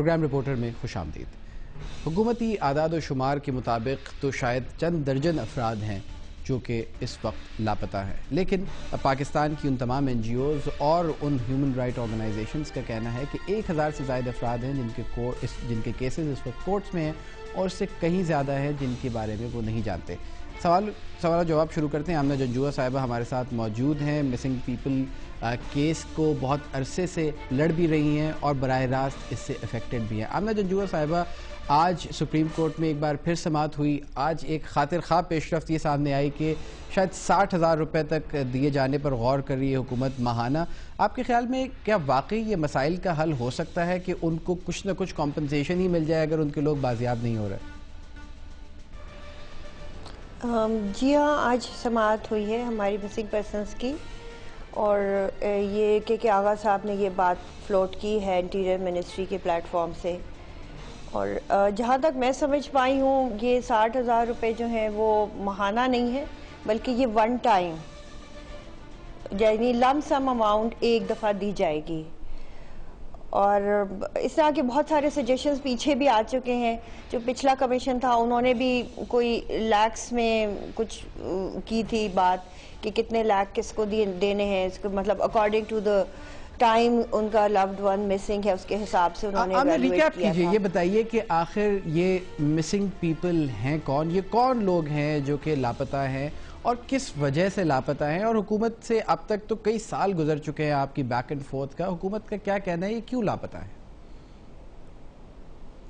Programme reporter میں خوش آمدید۔ حکومتی اعداد و شمار کے مطابق تو شاید چند درجن افراد ہیں جو کہ اس وقت لاپتہ ہیں، لیکن پاکستان کی ان تمام NGOز اور ان ہیومن رائٹ آرگنائزیشنز کا کہنا ہے کہ 1000 سے زائد افراد ہیں جن کے کیسز اس وقت کورٹس میں ہیں، اور اس سے کہیں زیادہ ہے جن کے بارے میں وہ نہیں جانتے۔ سوال و جواب شروع کرتے ہیں۔ آمنہ جنجوعہ صاحبہ ہمارے ساتھ موجود ہیں، مسنگ پیپل کیس کو بہت عرصے سے لڑ بھی رہی ہیں اور براہ راست اس سے افیکٹڈ بھی ہیں۔ آمنہ جنجوعہ صاحبہ، آج سپریم کورٹ میں ایک بار پھر سماعت ہوئی۔ آج ایک خاطر خواہ پیش رفت یہ سامنے آئی کہ شاید 60,000 روپے تک دیے جانے پر غور کر رہی ہے حکومت ماہانہ۔ آپ کے خیال میں کیا واقعی یہ مسائل کا حل ہو سکتا ہے کہ ان کو کچھ نہ کچھ کمپنسیشن ہی مل جائے اگر ان کے لوگ بازیاب نہیں ہو رہے؟ جی ہاں، آج سماعت ہوئی ہے ہماری مسنگ پرسنز کی، اور یہ کہ آغا صاحب نے یہ بات فلوٹ کی ہے انٹیریئر منسٹری کے پلیٹ فارم سے، اور جہاں تک میں سمجھ پائی ہوں یہ 60,000 روپے جو ہیں وہ ماہانہ نہیں ہے، بلکہ یہ ون ٹائم یعنی لم سم اماؤنٹ ایک دفعہ دی جائے گی۔ اور اس طرح کے بہت سارے سجیشنز پیچھے بھی آ چکے ہیں۔ جو پچھلا کمیشن تھا انہوں نے بھی کوئی لیکس میں کچھ کی تھی بات کہ کتنے لیک کس کو دینے ہیں، اس کو مطلب اکارڈنگ ٹو دا ٹائم ان کا لوڈ ون مسنگ ہے اس کے حساب سے انہوں نے ایویلویٹ کیا تھا۔ یہ بتائیے کہ آخر یہ مسنگ پیپل ہیں کون؟ یہ کون لوگ ہیں جو کہ لاپتہ ہیں اور کس وجہ سے لاپتہ ہیں؟ اور حکومت سے اب تک تو کئی سال گزر چکے ہیں آپ کی بیک اینڈ فورتھ کا، حکومت کا کیا کہنا ہے، یہ کیوں لاپتہ ہے؟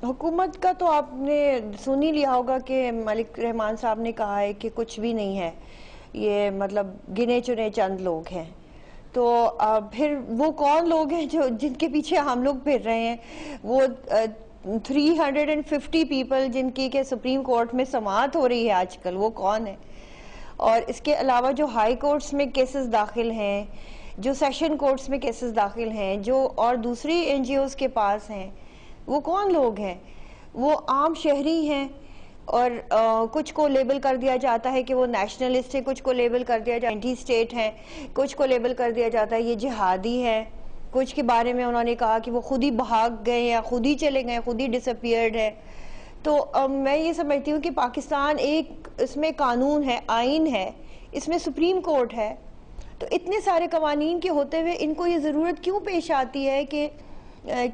حکومت کا تو آپ نے سن ہی لیا ہوگا کہ ملک رحمان صاحب نے کہا ہے کہ کچھ بھی نہیں ہے، یہ مطلب گنے چنے چند لوگ ہیں۔ تو پھر وہ کون لوگ ہیں جن کے پیچھے ہم لوگ پھر رہے ہیں؟ وہ 350 پیپل جن کی کہ سپریم کورٹ میں سماعت ہو رہی ہے آج کل، وہ کون ہے؟ اور اس کے علاوہ جو ہائی کورٹس میں کیسز داخل ہیں، جو سیشن کورٹس میں کیسز داخل ہیں، جو اور دوسری NGOز کے پاس ہیں، وہ کون لوگ ہیں؟ وہ عام شہری ہیں، اور کچھ کو لیبل کر دیا جاتا ہے کہ وہ نیشنلسٹ ہیں، کچھ کو لیبل کر دیا جاتا ہے اینٹی اسٹیٹ ہیں، کچھ کو لیبل کر دیا جاتا ہے یہ جہادی ہیں، کچھ کے بارے میں انہوں نے کہا کہ وہ خود ہی بھاگ گئے یا خود ہی چلے گئے، خود ہی ڈس اپیئرڈ ہے۔ تو میں یہ سمجھتی ہوں کہ پاکستان ایک اس میں قانون ہے، آئین ہے، اس میں سپریم کورٹ ہے، تو اتنے سارے قوانین کے ہوتے ہوئے ان کو یہ ضرورت کیوں پیش آتی ہے کہ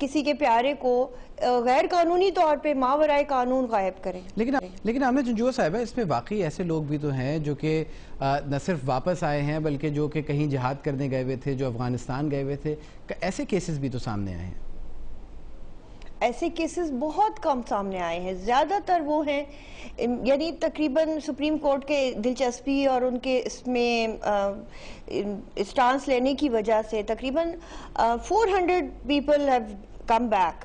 کسی کے پیارے کو غیر قانونی طور پہ ماورائے قانون غائب کریں؟ لیکن آمنہ جنجوعہ صاحبہ، اس میں واقعی ایسے لوگ بھی تو ہیں جو کہ نہ صرف واپس آئے ہیں بلکہ جو کہ کہیں جہاد کرنے گئے ہوئے تھے، جو افغانستان گئے ہوئے تھے، ایسے کیسز بھی تو سامنے آئے ہیں۔ ایسے کیسز بہت کم سامنے آئے ہیں، زیادہ تر وہ ہیں یعنی تقریباً سپریم کورٹ کے دلچسپی اور ان کے اس میں اسٹانس لینے کی وجہ سے تقریباً 400 people have come back,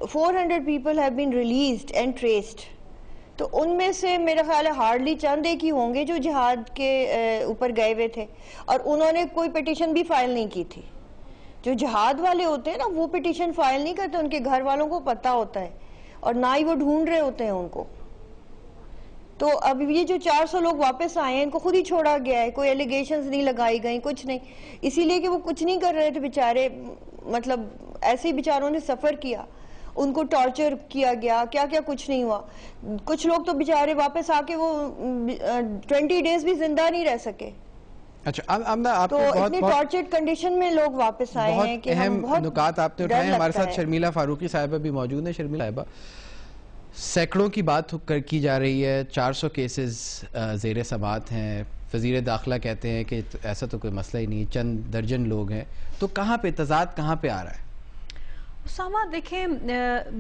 400 people have been released and traced. تو ان میں سے میرا خیال ہے ہارڈلی چند ایک ہی ہوں گے جو جہاد کے اوپر گئے ہوئے تھے، اور انہوں نے کوئی پیٹیشن بھی فائل نہیں کی تھی۔ جو جہاد والے ہوتے ہیں نا وہ پیٹیشن فائل نہیں کرتے، ان کے گھر والوں کو پتہ ہوتا ہے اور نہ ہی وہ ڈھونڈ رہے ہوتے ہیں ان کو۔ تو اب یہ جو 400 لوگ واپس آئے ہیں ان کو خود ہی چھوڑا گیا ہے، کوئی ایلیگیشنز نہیں لگائی گئیں، کچھ نہیں، اسی لیے کہ وہ کچھ نہیں کر رہے تھے بیچارے، مطلب ایسے ہی بیچاروں نے سفر کیا، ان کو ٹارچر کیا گیا، کیا کچھ نہیں ہوا۔ کچھ لوگ تو بیچارے واپس آ کے وہ 20 days بھی زندہ نہیں رہ سکے۔ اچھا آمنہ، آپ تو اتنی ٹارچرڈ کنڈیشن میں لوگ واپس آئے ہیں کہ ہم بہت نکات آپ نے اٹھائے ہیں۔ ہمارے ساتھ شرمیلا فاروقی صاحبہ بھی موجود ہیں۔ شرمیلا صاحبہ، سینکڑوں کی بات کی جا رہی ہے، 400 کیسز زیر سماعت ہیں، وزیر داخلہ کہتے ہیں کہ ایسا تو کوئی مسئلہ ہی نہیں، چند درجن لوگ ہیں، تو کہاں پہ تضاد کہاں پہ آ رہا ہے؟ اسامہ دیکھیں،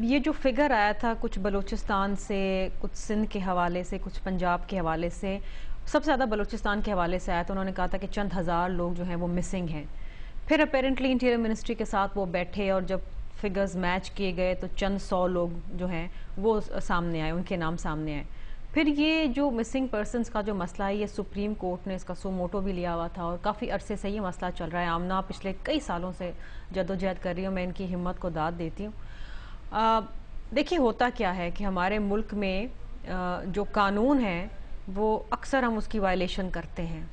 یہ جو فگر آیا تھا کچھ بلوچستان سے، کچھ سندھ کے حوالے سے، کچھ پنجاب کے حوالے سے، سب سے زیادہ بلوچستان کے حوالے سے آیا تھا۔ انہوں نے کہا تھا کہ چند ہزار لوگ جو ہیں وہ مسنگ ہیں۔ پھر اپیرنٹلی انٹیریئر منسٹری کے ساتھ وہ بیٹھے اور جب فگرز میچ کیے گئے تو چند 100 لوگ جو ہیں وہ سامنے آئے، ان کے نام سامنے آئے۔ پھر یہ جو مسنگ پرسنز کا جو مسئلہ ہے، یہ سپریم کورٹ نے اس کا سو موٹو بھی لیا ہوا تھا اور کافی عرصے سے یہ مسئلہ چل رہا ہے۔ آمنہ پچھلے کئی سالوں سے جدوجہد کر رہی ہوں، میں ان کی ہمت کو داد دیتی ہوں۔ دیکھیے ہوتا کیا ہے کہ ہمارے ملک میں جو قانون ہے وہ اکثر ہم اس کی وائلیشن کرتے ہیں،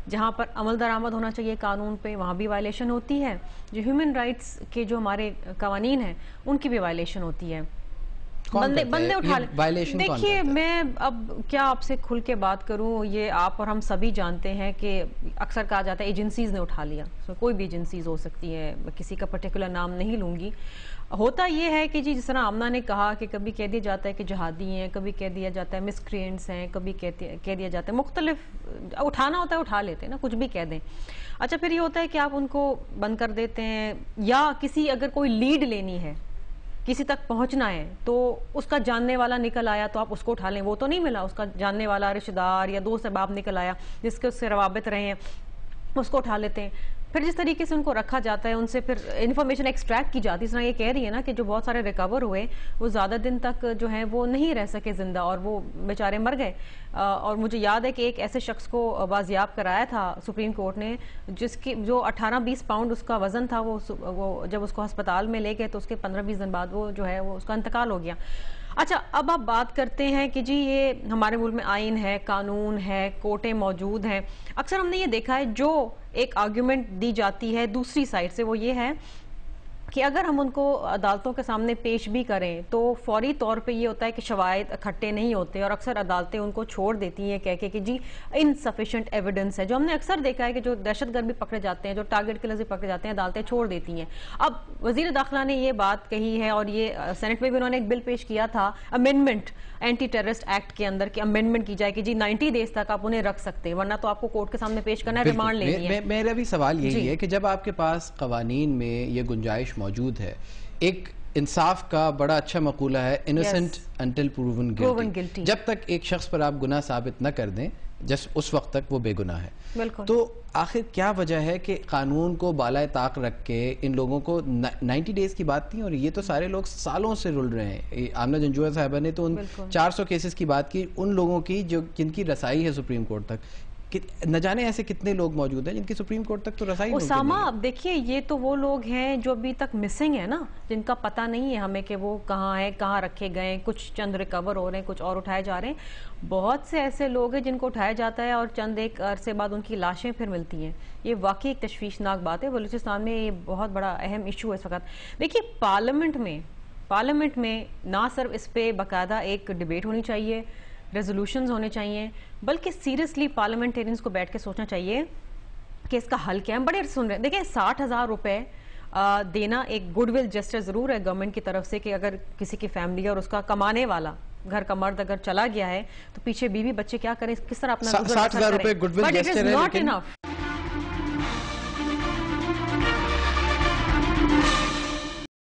جہاں پر عمل درآمد ہونا چاہیے قانون پہ وہاں بھی وائلیشن ہوتی ہے، جو ہیومن رائٹس کے جو ہمارے قوانین ہیں ان کی بھی وائلیشن ہوتی ہے. بندے اٹھا لیں. دیکھیے میں اب کیا آپ سے کھل کے بات کروں، یہ آپ اور ہم سبھی جانتے ہیں کہ اکثر کہا جاتا ہے ایجنسیز نے اٹھا لیا. کوئی بھی ایجنسیز ہو سکتی ہے، کسی کا پرٹیکولر نام نہیں لوں گی. ہوتا یہ ہے کہ جی جس طرح آمنہ نے کہا کہ کبھی کہہ دیا جاتا ہے کہ جہادی ہیں، کبھی کہہ دیا جاتا ہے مسکرینٹس ہیں، کبھی کہہ دیا جاتا ہے مختلف، اٹھانا ہوتا ہے اٹھا لیتے ہیں نا، کچھ بھی کہہ دیں. اچھا پھر یہ ہوتا ہے کہ آپ ان کو بند کر دیتے ہیں، یا کسی اگر کوئی لیڈ لینی ہے، کسی تک پہنچنا ہے تو اس کا جاننے والا نکل آیا تو آپ اس کو اٹھا لیں. وہ تو نہیں ملا، اس کا جاننے والا رشتہ دار یا دوست احباب نکل آیا جس کے اس سے روابط رہے ہیں، اس کو اٹھا لیتے ہیں. پھر جس طریقے سے ان کو رکھا جاتا ہے، ان سے پھر انفارمیشن ایکسٹریکٹ کی جاتی ہے. اس طرح یہ کہہ رہی ہے نا کہ جو بہت سارے ریکور ہوئے وہ زیادہ دن تک جو ہیں وہ نہیں رہ سکے زندہ، اور وہ بیچارے مر گئے. اور مجھے یاد ہے کہ ایک ایسے شخص کو بازیاب کرایا تھا سپریم کورٹ نے جس کی جو 18-20 پاؤنڈ اس کا وزن تھا، وہ جب اس کو ہسپتال میں لے گئے تو اس کے 15-20 دن بعد وہ جو ہے وہ اس کا انتقال ہو گیا. اچھا اب آپ بات کرتے ہیں کہ جی یہ ہمارے ملک میں آئین ہے، قانون ہے، کورٹیں موجود ہیں. اکثر ہم نے یہ دیکھا ہے جو ایک آرگیومنٹ دی جاتی ہے دوسری سائڈ سے، وہ یہ ہے کہ اگر ہم ان کو عدالتوں کے سامنے پیش بھی کریں تو فوری طور پہ یہ ہوتا ہے کہ شواہد اکٹھے نہیں ہوتے، اور اکثر عدالتیں ان کو چھوڑ دیتی ہیں کہہ کے کہ جی انسفیشینٹ ایویڈنس ہے. جو ہم نے اکثر دیکھا ہے کہ جو دہشت گرد بھی پکڑے جاتے ہیں، جو ٹارگٹ کلرز بھی پکڑے جاتے ہیں، عدالتیں چھوڑ دیتی ہیں. اب وزیر داخلہ نے یہ بات کہی ہے، اور یہ سینٹ میں بھی انہوں نے ایک بل پیش کیا تھا امینڈمنٹ اینٹی ٹیررسٹ ایکٹ کے اندر کہ امینڈمنٹ کی جائے کہ جی 90 دیز تک آپ انہیں رکھ سکتے ہیں، ورنہ تو آپ کو کورٹ کے سامنے پیش کرنا ہے، ریمانڈ لینی ہے. میرا بھی سوال یہی ہے کہ جب آپ کے پاس قوانین میں یہ گنجائش موجود ہے، ایک انصاف کا بڑا اچھا مقولہ ہے innocent until proven guilty. جب تک ایک شخص پر آپ گناہ ثابت نہ کر دیں اس وقت تک وہ بے گناہ ہے. تو آخر کیا وجہ ہے کہ قانون کو بالائے طاق رکھ کے ان لوگوں کو 90 ڈیز کی بات تھی، اور یہ تو سارے لوگ سالوں سے رل رہے ہیں. آمنہ جنجوعہ صاحبہ نے تو ان 400 کیسز کی بات کی، ان لوگوں کی جن کی رسائی ہے سپریم کورٹ تک. نہ جانے ایسے کتنے لوگ موجود ہیں جن کی سپریم کورٹ تک تو رسائی نہیں. اسامہ اب دیکھیے یہ تو وہ لوگ ہیں جو ابھی تک مسنگ ہیں نا، جن کا پتہ نہیں ہے ہمیں کہ وہ کہاں ہیں، کہاں رکھے گئے. کچھ چند ریکور ہو رہے ہیں، کچھ اور اٹھائے جا رہے ہیں. بہت سے ایسے لوگ ہیں جن کو اٹھایا جاتا ہے اور چند ایک عرصے بعد ان کی لاشیں پھر ملتی ہیں. یہ واقعی ایک تشویشناک بات ہے. بلوچستان میں یہ بہت بڑا اہم ایشو ہے اس وقت. دیکھیے پارلیمنٹ میں نہ صرف اس پہ باقاعدہ ایک ڈیبیٹ ہونی چاہیے، ریزولوشنز ہونے چاہیے، بلکہ سیریسلی پارلیمنٹیرینز کو بیٹھ کے سوچنا چاہیے کہ اس کا حل کیا ہے. ہم بڑے سن رہے ہیں. دیکھیں 60,000 روپے دینا ایک گڈ ول جسٹر ضرور ہے گورنمنٹ کی طرف سے کہ اگر کسی کی فیملی اور اس کا کمانے والا گھر کا مرد اگر چلا گیا ہے تو پیچھے بیوی بچے کیا کریں، کس طرح اپنا 60,000 روپے گڈ ول جسٹر ہے،